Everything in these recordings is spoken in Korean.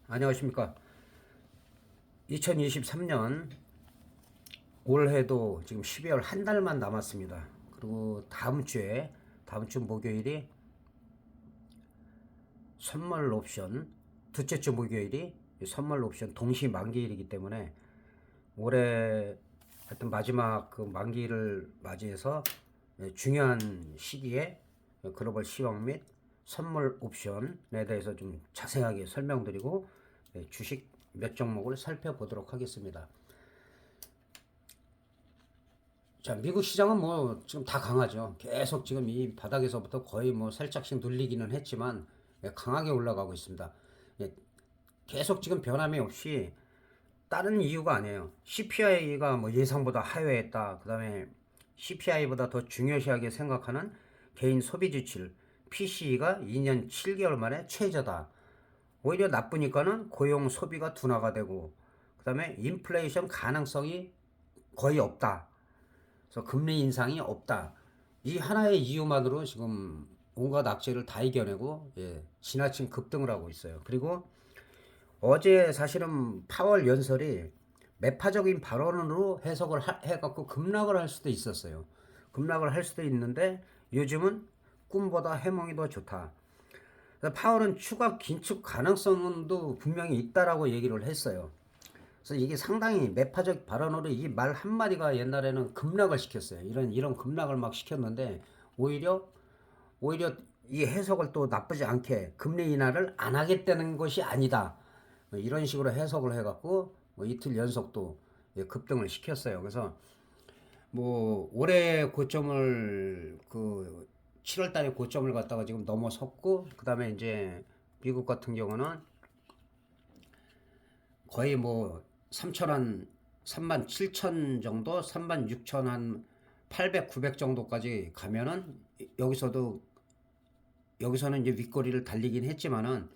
안녕하십니까. 2023년 올해도 지금 12월 한 달만 남았습니다. 그리고 다음 주 목요일이 선물 옵션, 둘째 주 목요일이 선물 옵션 동시 만기일이기 때문에 올해 하여튼 마지막 그 만기를 맞이해서 중요한 시기에 글로벌 시황 및 선물 옵션에 대해서 좀 자세하게 설명드리고 주식 몇 종목을 살펴보도록 하겠습니다. 자, 미국 시장은 뭐 지금 다 강하죠. 계속 지금 이 바닥에서부터 거의 뭐 살짝씩 눌리기는 했지만 강하게 올라가고 있습니다. 계속 지금 변함이 없이 다른 이유가 아니에요. CPI가 뭐 예상보다 하회했다. 그다음에 CPI보다 더 중요시하게 생각하는 개인 소비 지출 PCE가 2년 7개월 만에 최저다. 오히려 나쁘니까는 고용 소비가 둔화가 되고 그다음에 인플레이션 가능성이 거의 없다. 그래서 금리 인상이 없다. 이 하나의 이유만으로 지금 온갖 악재를 다 이겨내고 지나친 급등을 하고 있어요. 그리고 어제 사실은 파월 연설이 매파적인 발언으로 해석을 해갖고 급락을 할 수도 있었어요. 급락을 할 수도 있는데 요즘은 꿈보다 해몽이 더 좋다. 파월은 추가 긴축 가능성도 분명히 있다라고 얘기를 했어요. 그래서 이게 상당히 매파적 발언으로 이 말 한마디가 옛날에는 급락을 시켰어요. 이런 급락을 막 시켰는데 오히려 오히려 이 해석을 또 나쁘지 않게 금리 인하를 안 하겠다는 것이 아니다. 이런 식으로 해석을 해갖고 뭐 이틀 연속 또 급등을 시켰어요. 그래서 뭐 올해 고점을 그 7월 달에 고점을 갖다가 지금 넘어섰고 그다음에 이제 미국 같은 경우는 거의 뭐 3천 한 3만 7천 정도, 3만 6천 한 800, 900 정도까지 가면은 여기서는 이제 윗꼬리를 달리긴 했지만은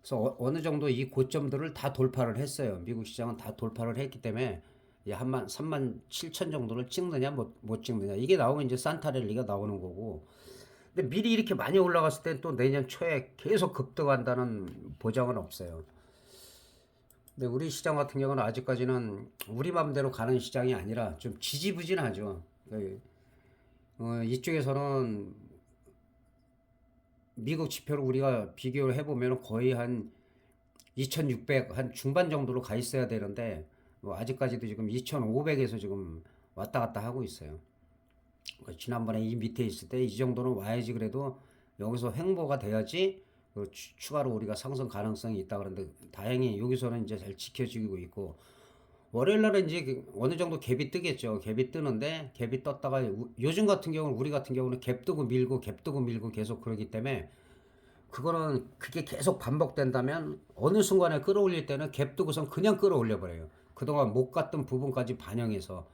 그래서 어느 정도 이 고점들을 다 돌파를 했어요. 미국 시장은 다 돌파를 했기 때문에 한만 3만 7천 정도를 찍느냐 못 찍느냐 이게 나오면 이제 산타랠리가 나오는 거고. 근데 미리 이렇게 많이 올라갔을 때 또 내년 초에 계속 급등한다는 보장은 없어요. 근데 우리 시장 같은 경우는 아직까지는 우리 맘대로 가는 시장이 아니라 좀 지지부진하죠. 이쪽에서는 미국 지표를 우리가 비교를 해보면 거의 한 2600, 한 중반 정도로 가 있어야 되는데, 뭐 아직까지도 지금 2500에서 지금 왔다 갔다 하고 있어요. 지난번에 이 밑에 있을 때 이 정도는 와야지 그래도 여기서 횡보가 돼야지 추가로 우리가 상승 가능성이 있다 그러는데 다행히 여기서는 이제 잘 지켜지고 있고 월요일 날은 이제 어느 정도 갭이 뜨겠죠. 갭이 뜨는데 갭이 떴다가 요즘 같은 경우는 우리 같은 경우는 갭 뜨고 밀고 갭 뜨고 밀고 계속 그러기 때문에 그거는 그게 계속 반복된다면 어느 순간에 끌어올릴 때는 갭 뜨고선 그냥 끌어올려 버려요. 그동안 못 갔던 부분까지 반영해서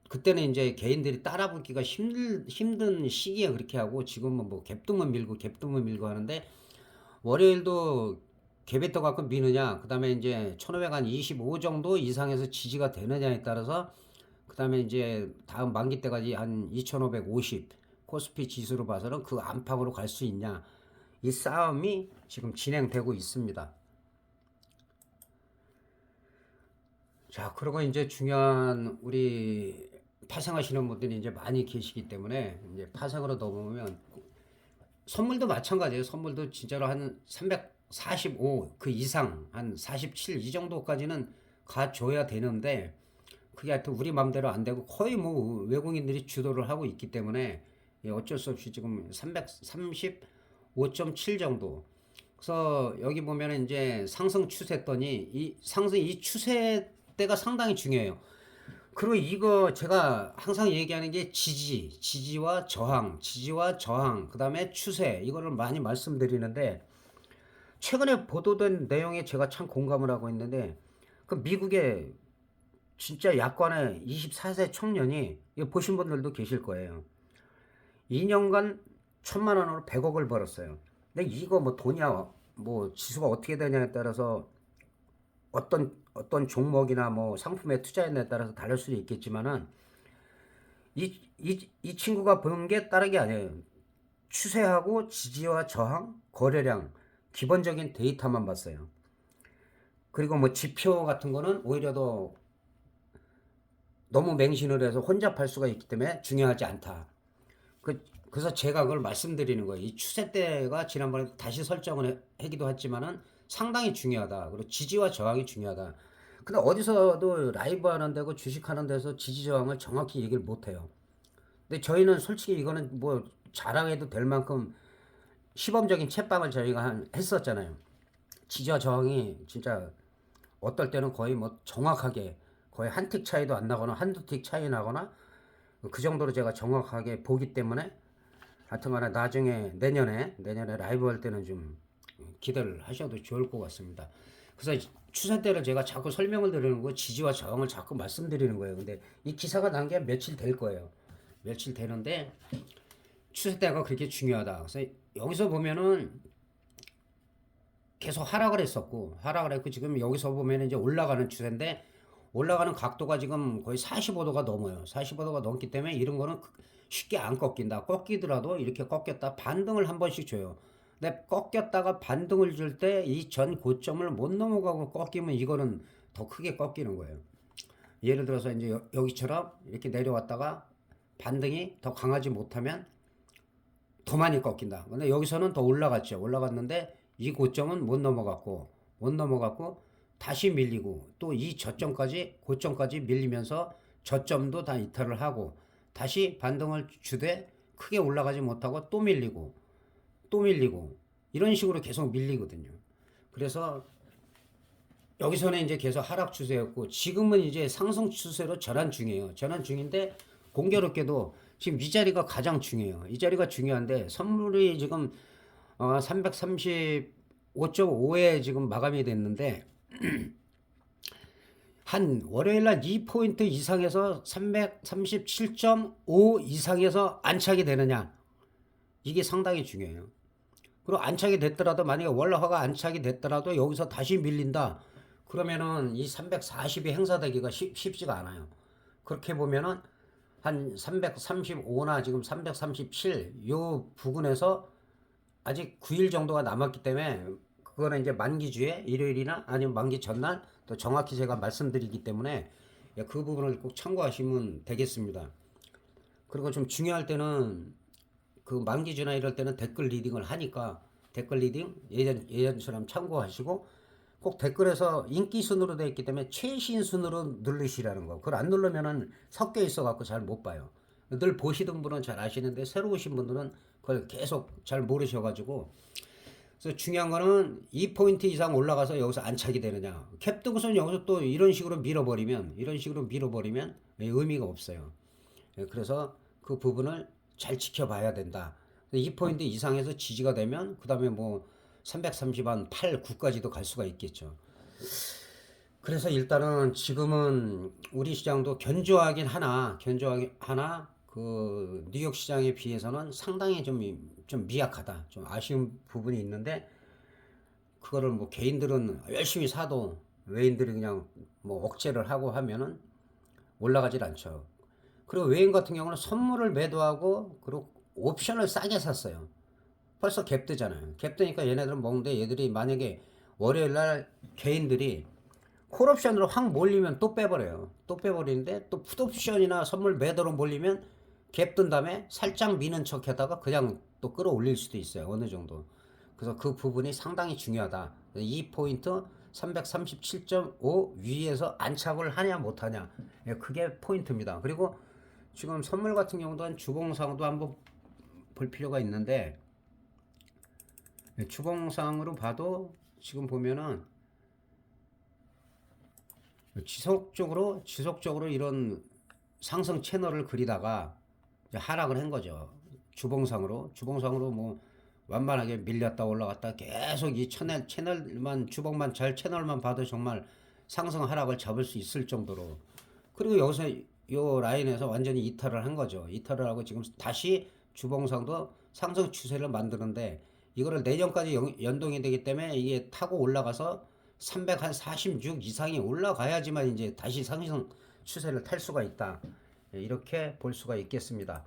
그때는 이제 개인들이 따라붙기가 힘든 시기에 그렇게 하고 지금은 뭐 갭등만 밀고 갭등만 밀고 하는데 월요일도 갭에 떠 갖고 미느냐 그 다음에 이제 1525 정도 이상에서 지지가 되느냐에 따라서 그 다음에 이제 다음 만기 때까지 한 2550 코스피 지수로 봐서는 그 안팎으로 갈 수 있냐 이 싸움이 지금 진행되고 있습니다. 자, 그리고 이제 중요한 우리 파생하시는 분들이 이제 많이 계시기 때문에 이제 파생으로 넘어오면 선물도 마찬가지예요. 선물도 진짜로 한 345 그 이상 한 47 이 정도까지는 가줘야 되는데 그게 하여튼 우리 맘대로 안 되고 거의 뭐 외국인들이 주도를 하고 있기 때문에 어쩔 수 없이 지금 335.7 정도. 그래서 여기 보면은 이제 상승 추세더니 이 추세대가 상당히 중요해요. 그리고 이거 제가 항상 얘기하는 게 지지와 저항, 그 다음에 추세, 이거를 많이 말씀드리는데, 최근에 보도된 내용에 제가 참 공감을 하고 있는데, 그 미국의 진짜 약관의 24세 청년이, 이거 보신 분들도 계실 거예요. 2년간 1000만 원으로 100억을 벌었어요. 근데 이거 뭐 돈이야, 뭐 지수가 어떻게 되냐에 따라서 어떤 종목이나 뭐 상품에 투자했냐에 따라서 다를 수도 있겠지만은 이 친구가 보는 게 다른 게 아니에요. 추세하고 지지와 저항, 거래량, 기본적인 데이터만 봤어요. 그리고 뭐 지표 같은 거는 오히려 더 너무 맹신을 해서 혼잡할 수가 있기 때문에 중요하지 않다. 그래서 제가 그걸 말씀드리는 거예요. 이 추세대가 지난번에 다시 설정을 하기도 했지만은 상당히 중요하다. 그리고 지지와 저항이 중요하다. 근데 어디서도 라이브 하는 데고 주식하는 데서 지지 저항을 정확히 얘기를 못 해요. 근데 저희는 솔직히 이거는 뭐 자랑해도 될 만큼 시범적인 채빵을 저희가 했었잖아요. 지지와 저항이 진짜 어떨 때는 거의 뭐 정확하게 거의 한 틱 차이도 안 나거나 한두 틱 차이 나거나 그 정도로 제가 정확하게 보기 때문에 하여튼간에 나중에 내년에 라이브 할 때는 좀 기대를 하셔도 좋을 것 같습니다. 그래서 추세대를 제가 자꾸 설명을 드리는 거 지지와 저항을 자꾸 말씀드리는 거예요. 근데 이 기사가 난 게 며칠 될 거예요. 며칠 되는데 추세대가 그렇게 중요하다. 그래서 여기서 보면은 계속 하락을 했고 지금 여기서 보면 이제 올라가는 추세인데 올라가는 각도가 지금 거의 45도가 넘어요. 45도가 넘기 때문에 이런 거는 쉽게 안 꺾인다. 꺾이더라도 이렇게 꺾였다 반등을 한 번씩 줘요. 근데 꺾였다가 반등을 줄 때 이 전 고점을 못 넘어가고 꺾이면 이거는 더 크게 꺾이는 거예요. 예를 들어서 이제 여기처럼 이렇게 내려왔다가 반등이 더 강하지 못하면 더 많이 꺾인다. 근데 여기서는 더 올라갔죠. 올라갔는데 이 고점은 못 넘어갔고 다시 밀리고 또 이 저점까지 고점까지 밀리면서 저점도 다 이탈을 하고 다시 반등을 주되 크게 올라가지 못하고 또 밀리고 이런 식으로 계속 밀리거든요. 그래서 여기서는 이제 계속 하락 추세였고 지금은 이제 상승 추세로 전환 중이에요. 전환 중인데 공교롭게도 지금 이 자리가 가장 중요해요. 이 자리가 중요한데 선물이 지금 335.5에 지금 마감이 됐는데 한 월요일 날 2포인트 이상에서 337.5 이상에서 안착이 되느냐 이게 상당히 중요해요. 그리고 안착이 됐더라도 만약에 월화가 안착이 됐더라도 여기서 다시 밀린다. 그러면은 이 340이 행사되기가 쉽지가 않아요. 그렇게 보면은 한 335나 지금 337 요 부근에서 아직 9일 정도가 남았기 때문에 그거는 이제 만기주에 일요일이나 아니면 만기 전날 또 정확히 제가 말씀드리기 때문에 그 부분을 꼭 참고하시면 되겠습니다. 그리고 좀 중요할 때는 그 만기주나 이럴 때는 댓글 리딩을 하니까 댓글 리딩 예전처럼 참고하시고 꼭 댓글에서 인기 순으로 되어 있기 때문에 최신 순으로 누르시라는 거. 그걸 안 누르면은 섞여 있어 갖고 잘 못 봐요. 늘 보시던 분은 잘 아시는데 새로 오신 분들은 그걸 계속 잘 모르셔가지고 그래서 중요한 거는 2포인트 이상 올라가서 여기서 안착이 되느냐. 캡등선 여기서 또 이런 식으로 밀어버리면 의미가 없어요. 그래서 그 부분을 잘 지켜봐야 된다. 2포인트 이상에서 지지가 되면 그 다음에 뭐 330한 8, 9까지도 갈 수가 있겠죠. 그래서 일단은 지금은 우리 시장도 견조하긴 하나 그 뉴욕 시장에 비해서는 상당히 좀 미약하다. 좀 아쉬운 부분이 있는데 그거를 뭐 개인들은 열심히 사도 외인들이 그냥 뭐 억제를 하고 하면은 올라가질 않죠. 그리고 외인 같은 경우는 선물을 매도하고 그리고 옵션을 싸게 샀어요. 벌써 갭 뜨잖아요. 갭 뜨니까 얘네들은 먹는데 얘들이 만약에 월요일 날 개인들이 콜옵션으로 확 몰리면 또 빼버려요. 또 빼버리는데 또 풋옵션이나 선물 매도로 몰리면 갭 뜬 다음에 살짝 미는 척 하다가 그냥 또 끌어올릴 수도 있어요. 어느 정도. 그래서 그 부분이 상당히 중요하다. 이 포인트 337.5 위에서 안착을 하냐 못하냐. 그게 포인트입니다. 그리고 지금 선물 같은 경우도 한 주봉상도 한번 볼 필요가 있는데 주봉상으로 봐도 지금 보면은 지속적으로 이런 상승 채널을 그리다가 하락을 한 거죠. 주봉상으로 뭐 완만하게 밀렸다 올라갔다 계속 이 주봉만 잘 채널만 봐도 정말 상승 하락을 잡을 수 있을 정도로 그리고 여기서 요 라인에서 완전히 이탈을 한 거죠. 이탈을 하고 지금 다시 주봉상도 상승 추세를 만드는데 이거를 내년까지 연동이 되기 때문에 이게 타고 올라가서 346 이상이 올라가야지만 이제 다시 상승 추세를 탈 수가 있다. 이렇게 볼 수가 있겠습니다.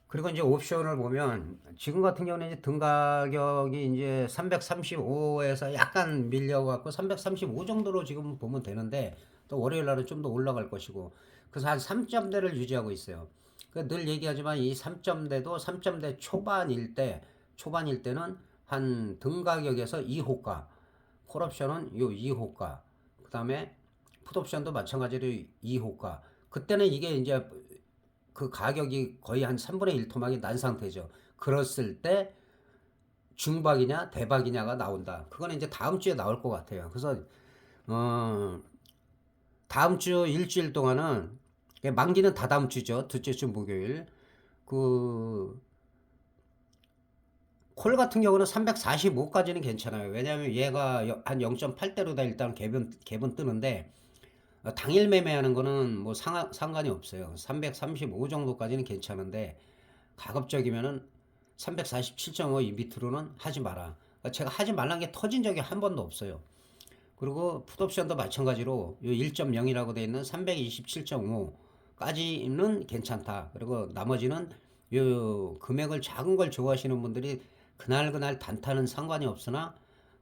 그리고 이제 옵션을 보면 지금 같은 경우는 이제 등 가격이 이제 335에서 약간 밀려갖고 335 정도로 지금 보면 되는데 또 월요일 날은 좀 더 올라갈 것이고 그래서 한 3점대를 유지하고 있어요. 늘 얘기하지만 이 3점대도 3점대 초반일 때는 한 등 가격에서 2호가, 콜옵션은 요 2호가, 그 다음에 풋옵션도 마찬가지로 2호가. 그때는 이게 이제 그 가격이 거의 한 3분의 1 토막이 난 상태죠. 그랬을 때 중박이냐 대박이냐가 나온다. 그거는 이제 다음 주에 나올 것 같아요. 그래서 어 다음 주 일주일 동안은 만기는 다 다음 주죠. 둘째 주 목요일. 그 콜 같은 경우는 345까지는 괜찮아요. 왜냐하면 얘가 한 0.8대로다 일단 갭은 뜨는데 당일 매매하는 거는 뭐 상관이 없어요. 335 정도까지는 괜찮은데 가급적이면은 347.5 이 밑으로는 하지 마라. 제가 하지 말란 게 터진 적이 한 번도 없어요. 그리고 풋옵션도 마찬가지로 요 1.0이라고 되어 있는 327.5까지는 괜찮다. 그리고 나머지는 요 금액을 작은 걸 좋아하시는 분들이 그날 단타는 상관이 없으나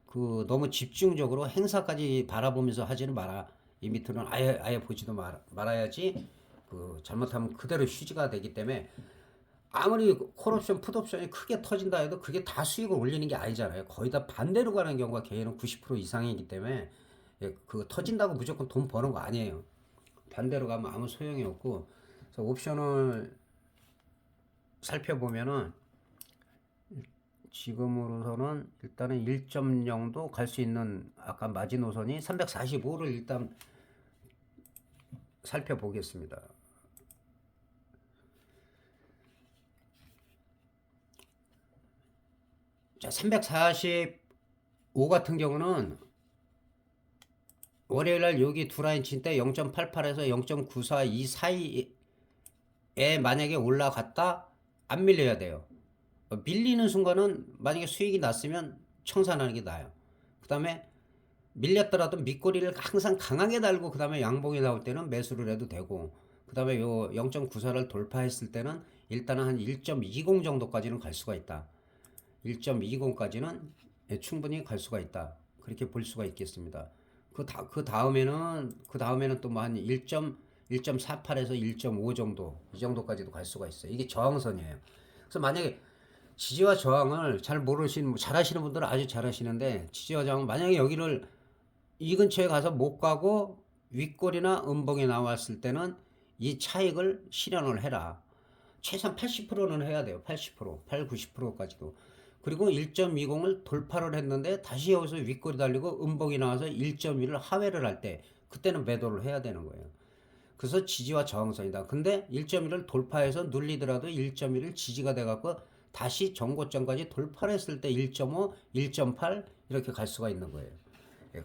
그 너무 집중적으로 행사까지 바라보면서 하지는 마라. 이 밑으로는 아예 보지도 말아야지. 그 잘못하면 그대로 휴지가 되기 때문에 아무리 콜옵션, 풋옵션이 크게 터진다 해도 그게 다 수익을 올리는 게 아니잖아요. 거의 다 반대로 가는 경우가 개인은 90% 이상이기 때문에 그 터진다고 무조건 돈 버는 거 아니에요. 반대로 가면 아무 소용이 없고 그래서 옵션을 살펴보면은 지금으로서는 일단은 1.0도 갈 수 있는 아까 마지노선이 345를 일단 살펴보겠습니다. 자, 345 같은 경우는 월요일날 여기 두 라인 친 때 0.88에서 0.94 이 사이에 만약에 올라갔다 안 밀려야 돼요. 밀리는 순간은 만약에 수익이 났으면 청산하는 게 나아요. 그 다음에 밀렸더라도 밑꼬리를 항상 강하게 달고 그 다음에 양봉이 나올 때는 매수를 해도 되고 그 다음에 요 0.94를 돌파했을 때는 일단은 한 1.20 정도까지는 갈 수가 있다. 1.20까지는 충분히 갈 수가 있다. 그렇게 볼 수가 있겠습니다. 그 다음에는 또 뭐 한 1.48에서 1.5 정도 이 정도까지도 갈 수가 있어요. 이게 저항선이에요. 그래서 만약에 지지와 저항을 잘 모르시는 잘하시는 분들은 아주 잘하시는데 지지와 저항 만약에 여기를 이 근처에 가서 못 가고 윗골이나 음봉이 나왔을 때는 이 차익을 실현을 해라. 최소한 80%는 해야 돼요. 80%, 8, 90%까지도. 그리고 1.20을 돌파를 했는데 다시 여기서 윗골이 달리고 음봉이 나와서 1.1을 하회를 할 때 그때는 매도를 해야 되는 거예요. 그래서 지지와 저항선이다. 근데 1.1을 돌파해서 눌리더라도 1.1을 지지가 돼갖고 다시 정고점까지 돌파를 했을 때 1.5, 1.8 이렇게 갈 수가 있는 거예요.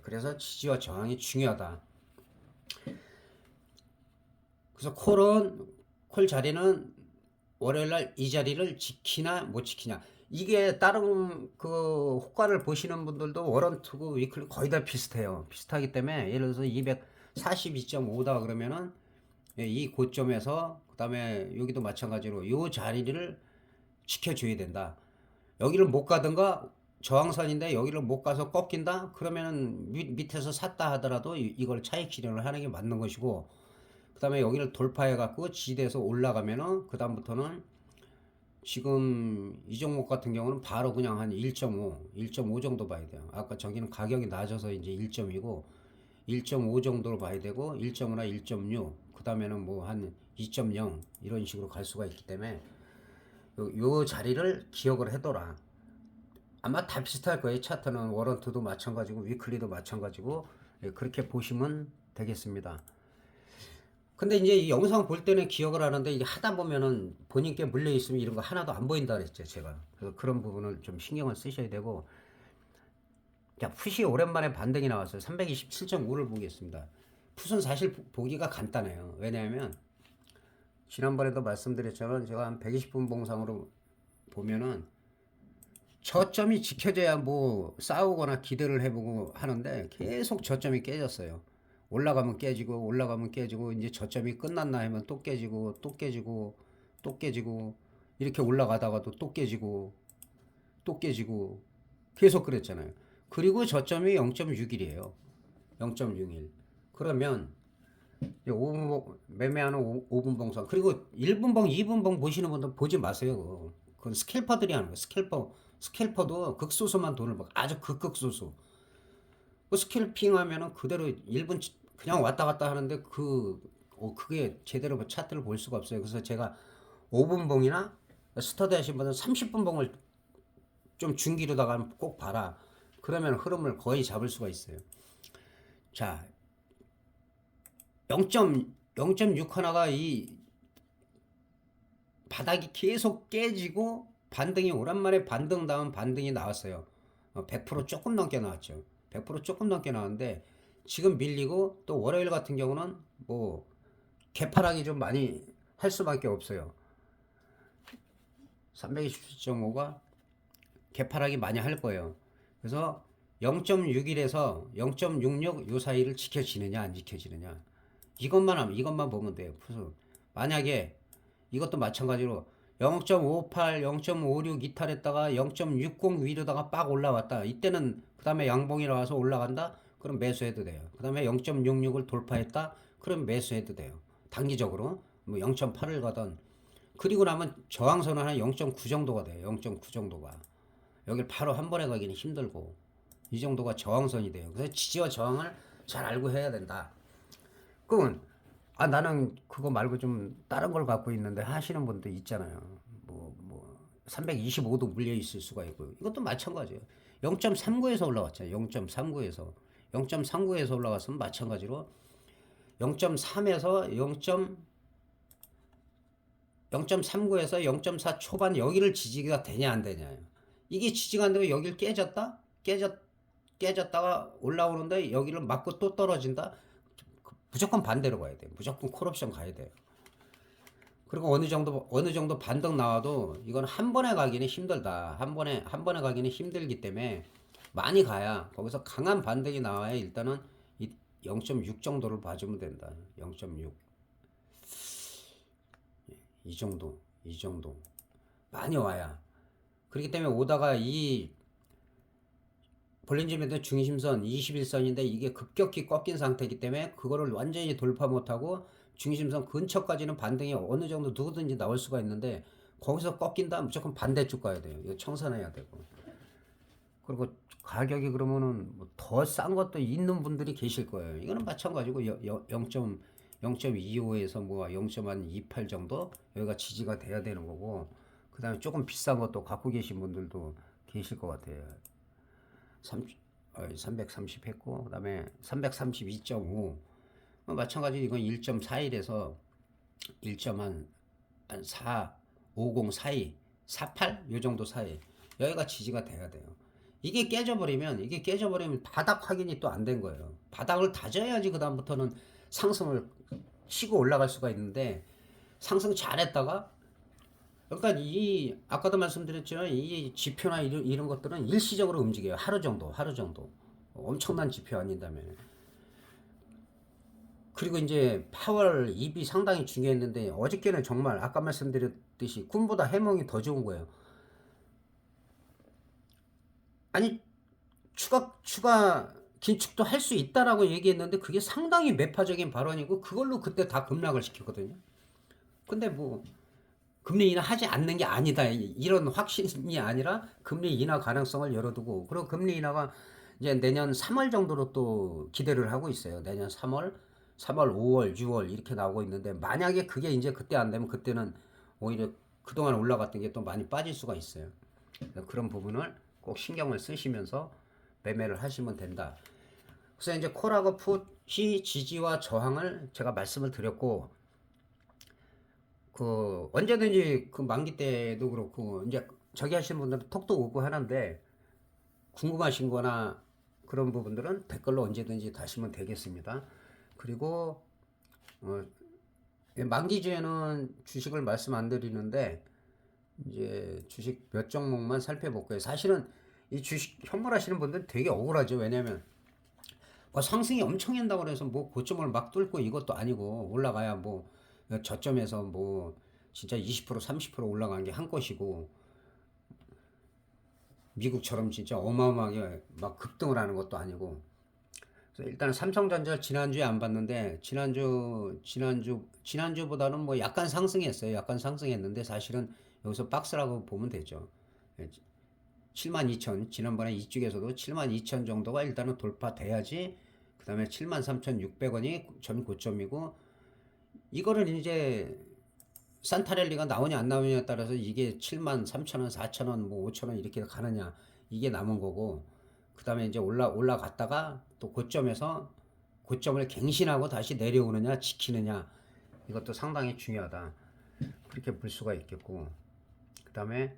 그래서 지지와 저항이 중요하다. 그래서 콜 자리는 월요일날 이 자리를 지키나 못 지키냐. 이게 다른 그 호가를 보시는 분들도 워런트고 위클리 거의 다 비슷해요. 비슷하기 때문에 예를 들어서 242.5다 그러면은 이 고점에서 그 다음에 여기도 마찬가지로 이 자리를 지켜줘야 된다. 여기를 못 가든가 저항선인데 여기를 못 가서 꺾인다? 그러면은 밑에서 샀다 하더라도 이걸 차익 실현을 하는 게 맞는 것이고 그 다음에 여기를 돌파해 갖고 지대에서 올라가면은 그 다음부터는 지금 이 종목 같은 경우는 바로 그냥 한 1.5 정도 봐야 돼요. 아까 저기는 가격이 낮아서 이제 1점이고 1.5 정도로 봐야 되고 1.5나 1.6 그 다음에는 뭐 한 2.0 이런 식으로 갈 수가 있기 때문에 요 자리를 기억을 해둬라. 아마 다 비슷할 거예요. 차트는 워런트도 마찬가지고 위클리도 마찬가지고 그렇게 보시면 되겠습니다. 근데 이제 이 영상 볼 때는 기억을 하는데 이게 하다 보면은 본인께 물려 있으면 이런 거 하나도 안 보인다 그랬죠 제가. 그래서 그런 부분을 좀 신경을 쓰셔야 되고. 자, 풋이 오랜만에 반등이 나왔어요. 327.5를 보겠습니다. 풋은 사실 보기가 간단해요. 왜냐하면 지난번에도 말씀드렸지만 제가 한 120분 봉상으로 보면은 저점이 지켜져야 뭐 싸우거나 기대를 해보고 하는데 계속 저점이 깨졌어요. 올라가면 깨지고 올라가면 깨지고 이제 저점이 끝났나 하면 또 깨지고 또 깨지고 또 깨지고 이렇게 올라가다가도 또 깨지고 또 깨지고 계속 그랬잖아요. 그리고 저점이 0.61이에요. 0.61. 그러면 5분 매매하는 5분 봉선 그리고 1분 봉, 2분 봉 보시는 분들 보지 마세요. 그건 스캘퍼들이 하는 거예요. 스캘퍼도 극소수만 돈을 벌고 아주 극소수. 그 스캘핑 하면은 그대로 1분 그냥 왔다 갔다 하는데 그게 제대로 차트를 볼 수가 없어요. 그래서 제가 5분 봉이나 스터디 하신 분은 30분 봉을 좀 중기로다가 꼭 봐라. 그러면 흐름을 거의 잡을 수가 있어요. 자, 0.6 하나가 이 바닥이 계속 깨지고 반등이 오랜만에 반등 다음 반등이 나왔어요. 100% 조금 넘게 나왔죠. 100% 조금 넘게 나왔는데 지금 밀리고 또 월요일 같은 경우는 뭐 개파락이 좀 많이 할 수밖에 없어요. 327.5가 개파락이 많이 할 거예요. 그래서 0.61에서 0.66 요 사이를 지켜지느냐 안 지켜지느냐 이것만 보면 돼요. 그래서 만약에 이것도 마찬가지로 0.58, 0.56 이탈했다가 0.60 위로다가 빡 올라왔다. 이때는 그 다음에 양봉이 나와서 올라간다. 그럼 매수해도 돼요. 그 다음에 0.66을 돌파했다. 그럼 매수해도 돼요. 단기적으로 뭐 0.8을 가던 그리고 나면 저항선은 한 0.9 정도가 돼요. 0.9 정도가 여길 바로 한 번에 가기는 힘들고 이 정도가 저항선이 돼요. 그래서 지지와 저항을 잘 알고 해야 된다. 그건 나는 그거 말고 좀 다른 걸 갖고 있는데 하시는 분들 있잖아요. 뭐 325도 물려 있을 수가 있고 이것도 마찬가지예요. 0.39에서 올라왔잖아요. 0.39에서 0.39에서 올라갔으면 마찬가지로 0.3에서 0.39에서 0.4 초반 여기를 지지가 되냐 안 되냐. 이게 지지가 안 되면 여기를 깨졌다가 올라오는데 여기를 맞고 또 떨어진다. 무조건 반대로 가야 돼요. 무조건 콜옵션 가야 돼요. 그리고 어느 정도 반등 나와도 이건 한 번에 가기는 힘들다. 한 번에 가기는 힘들기 때문에 많이 가야 거기서 강한 반등이 나와야 일단은 0.6 정도를 봐주면 된다. 0.6 이 정도 많이 와야 그렇기 때문에 오다가 이 볼린저 밴드 중심선 21선인데 이게 급격히 꺾인 상태이기 때문에 그거를 완전히 돌파 못하고 중심선 근처까지는 반등이 어느 정도 누구든지 나올 수가 있는데 거기서 꺾인다 무조건 반대쪽 가야 돼요. 이거 청산해야 되고 그리고 가격이 그러면은 더 싼 것도 있는 분들이 계실 거예요. 이거는 마찬가지고 0.25에서 뭐 0.28 정도 여기가 지지가 돼야 되는 거고 그 다음에 조금 비싼 것도 갖고 계신 분들도 계실 것 같아요. 330 했고 그 다음에 332.5 마찬가지로 이건 1.41에서 1.450 사이 48 요 정도 사이 여기가 지지가 돼야 돼요. 이게 깨져버리면 바닥 확인이 또 안 된 거예요. 바닥을 다져야지 그 다음부터는 상승을 치고 올라갈 수가 있는데 상승 잘했다가 그러니까 이 아까도 말씀드렸지만 이 지표나 이런 것들은 일시적으로 움직여요. 하루 정도 엄청난 지표 아닌다면 그리고 이제 파월 입이 상당히 중요했는데 어저께는 정말 아까 말씀드렸듯이 꿈보다 해몽이 더 좋은 거예요. 아니 추가 긴축도 할 수 있다라고 얘기했는데 그게 상당히 매파적인 발언이고 그걸로 그때 다 급락을 시켰거든요. 근데 뭐 금리 인하 하지 않는 게 아니다 이런 확신이 아니라 금리 인하 가능성을 열어두고 그리고 금리 인하가 이제 내년 3월 정도로 또 기대를 하고 있어요. 내년 3월 5월 6월 이렇게 나오고 있는데 만약에 그게 이제 그때 안 되면 그때는 오히려 그동안 올라갔던 게 또 많이 빠질 수가 있어요. 그런 부분을 꼭 신경을 쓰시면서 매매를 하시면 된다. 그래서 이제 콜하고 풋이 지지와 저항을 제가 말씀을 드렸고 그 언제든지 그 만기 때도 그렇고 이제 저기 하시는 분들은 톡도 오고 하는데 궁금하신 거나 그런 부분들은 댓글로 언제든지 다시면 되겠습니다. 그리고 만기주에는 주식을 말씀 안 드리는데 이제 주식 몇 종목만 살펴볼게요. 사실은 이 주식 현물하시는 분들 되게 억울하죠. 왜냐면 뭐 상승이 엄청 한다고 해서 뭐 고점을 막 뚫고 이것도 아니고 올라가야 뭐 저점에서 뭐 진짜 20% 30% 올라간 게 한 것이고, 미국처럼 진짜 어마어마하게 막 급등을 하는 것도 아니고. 그래서 일단 삼성전자 지난주에 안 봤는데, 지난주보다는 뭐 약간 상승했어요. 약간 상승했는데 사실은 여기서 박스라고 보면 되죠. 72,000, 지난번에 이쪽에서도 72,000 정도가 일단은 돌파돼야지, 그 다음에 73,600원이 전 고점이고, 이거를 이제 산타랠리가 나오냐 안 나오냐에 따라서 이게 73,000원, 4,000원, 뭐 5,000원 이렇게 가느냐, 이게 남은 거고, 그 다음에 이제 올라갔다가 또 고점을 갱신하고 다시 내려오느냐 지키느냐, 이것도 상당히 중요하다, 그렇게 볼 수가 있겠고. 그 다음에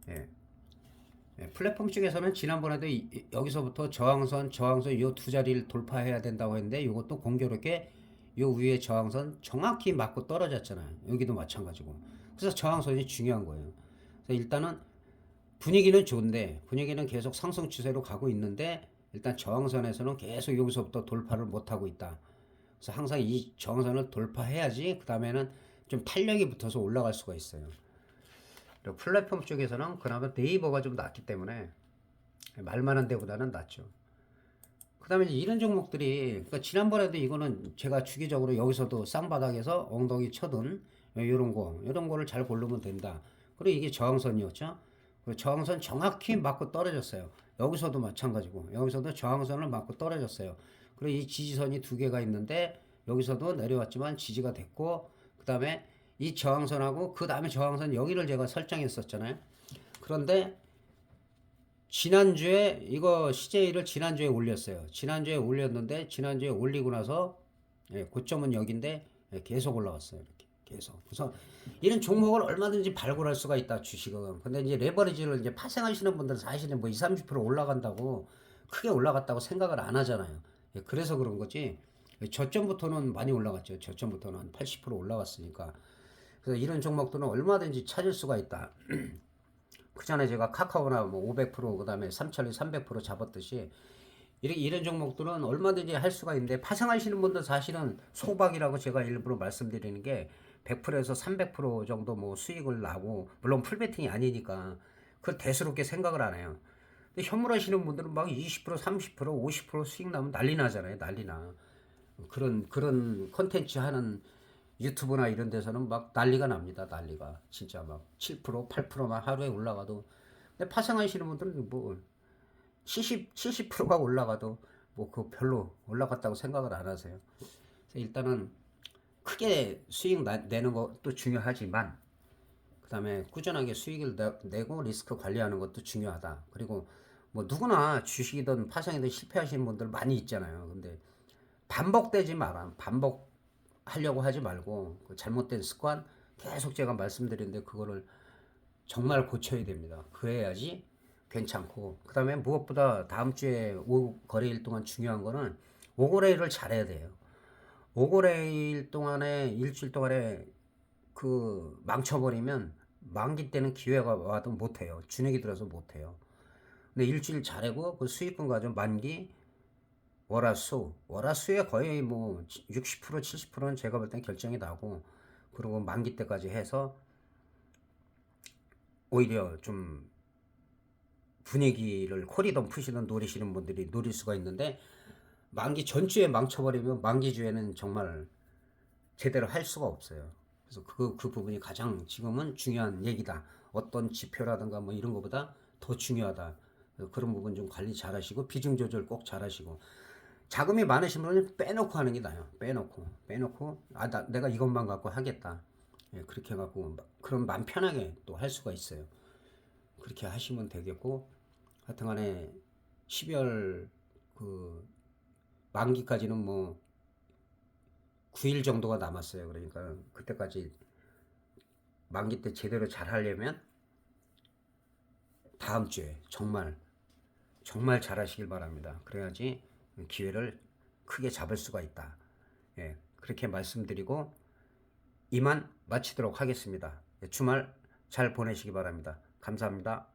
예, 플랫폼 쪽에서는 지난번에도 여기서부터 저항선 이 두 자리를 돌파해야 된다고 했는데, 이것도 공교롭게 요 위에 저항선 정확히 맞고 떨어졌잖아요. 여기도 마찬가지고. 그래서 저항선이 중요한 거예요. 그래서 일단은 분위기는 좋은데, 분위기는 계속 상승 추세로 가고 있는데, 일단 저항선에서는 계속 여기서부터 돌파를 못하고 있다. 그래서 항상 이 저항선을 돌파해야지 그 다음에는 좀 탄력이 붙어서 올라갈 수가 있어요. 그리고 플랫폼 쪽에서는 그나마 네이버가 좀 낫기 때문에, 말만한 데보다는 낫죠. 그 다음에 이런 종목들이, 그러니까 지난번에도 이거는 제가 주기적으로 여기서도 쌍바닥에서 엉덩이 쳐든 이런 거를 잘 고르면 된다. 그리고 이게 저항선이었죠. 그리고 저항선 정확히 맞고 떨어졌어요. 여기서도 마찬가지고, 여기서도 저항선을 맞고 떨어졌어요. 그리고 이 지지선이 두 개가 있는데, 여기서도 내려왔지만 지지가 됐고, 그 다음에 이 저항선하고 그 다음에 저항선 여기를 제가 설정했었잖아요. 그런데 지난주에 이거 CJ를 지난주에 올렸어요. 지난주에 올렸는데, 지난주에 올리고 나서 고점은 여기인데 계속 올라왔어요. 이렇게 계속. 그래서 이런 종목을 얼마든지 발굴할 수가 있다, 주식은. 근데 이제 레버리지를 이제 파생하시는 분들은 사실은 뭐 20, 30% 올라간다고, 크게 올라갔다고 생각을 안 하잖아요. 그래서 그런 거지. 저점부터는 많이 올라갔죠. 저점부터는 한 80% 올라갔으니까. 그래서 이런 종목들은 얼마든지 찾을 수가 있다. 그 전에 제가 카카오나 뭐 500%, 그 다음에 삼천리 300% 잡았듯이, 이런 종목들은 얼마든지 할 수가 있는데, 파생하시는 분들 사실은 소박이라고 제가 일부러 말씀드리는 게, 100%에서 300% 정도 뭐 수익을 나고, 물론 풀베팅이 아니니까 그걸 대수롭게 생각을 안 해요. 근데 현물하시는 분들은 막 20%, 30%, 50% 수익 나면 난리 나잖아요. 난리 나. 그런 컨텐츠 하는 유튜브나 이런 데서는 막 난리가 납니다. 난리가. 진짜 막 7%, 8%만 하루에 올라가도. 근데 파생하시는 분들은 뭐 70%가 올라가도 뭐 그거 별로 올라갔다고 생각을 안 하세요. 그래서 일단은 크게 수익 내는 것도 중요하지만, 그 다음에 꾸준하게 수익을 내고 리스크 관리하는 것도 중요하다. 그리고 뭐 누구나 주식이든 파생이든 실패하시는 분들 많이 있잖아요. 근데 반복되지 마라. 반복하려고 하지 말고, 그 잘못된 습관 계속 제가 말씀드리는데, 그거를 정말 고쳐야 됩니다. 그래야지 괜찮고, 그 다음에 무엇보다 다음 주에 거래일 동안 중요한 거는 오거래일을 잘해야 돼요. 오거래일 동안에, 일주일 동안에 그 망쳐버리면 만기 때는 기회가 와도 못해요. 주눅이 들어서 못해요. 근데 일주일 잘하고 그 수익금 가지고 만기, 월화수에 거의 뭐 60%, 70%는 제가 볼 땐 결정이 나고, 그리고 만기 때까지 해서 오히려 좀 분위기를 코리던 푸시던 노리시는 분들이 노릴 수가 있는데, 만기 전주에 망쳐버리면 만기주에는 정말 제대로 할 수가 없어요. 그래서 그 부분이 가장 지금은 중요한 얘기다. 어떤 지표라든가 뭐 이런 것보다 더 중요하다. 그런 부분 좀 관리 잘 하시고, 비중 조절 꼭 잘 하시고, 자금이 많으신 분은 빼놓고 하는 게 나아요. 빼놓고, 내가 이것만 갖고 하겠다. 그렇게 해갖고, 그럼 마음 편하게 또 할 수가 있어요. 그렇게 하시면 되겠고, 하여튼 간에 12월 그 만기까지는 뭐 9일 정도가 남았어요. 그러니까 그때까지 만기 때 제대로 잘 하려면 다음 주에 정말 잘 하시길 바랍니다. 그래야지 기회를 크게 잡을 수가 있다. 그렇게 말씀드리고 이만 마치도록 하겠습니다. 주말 잘 보내시기 바랍니다. 감사합니다.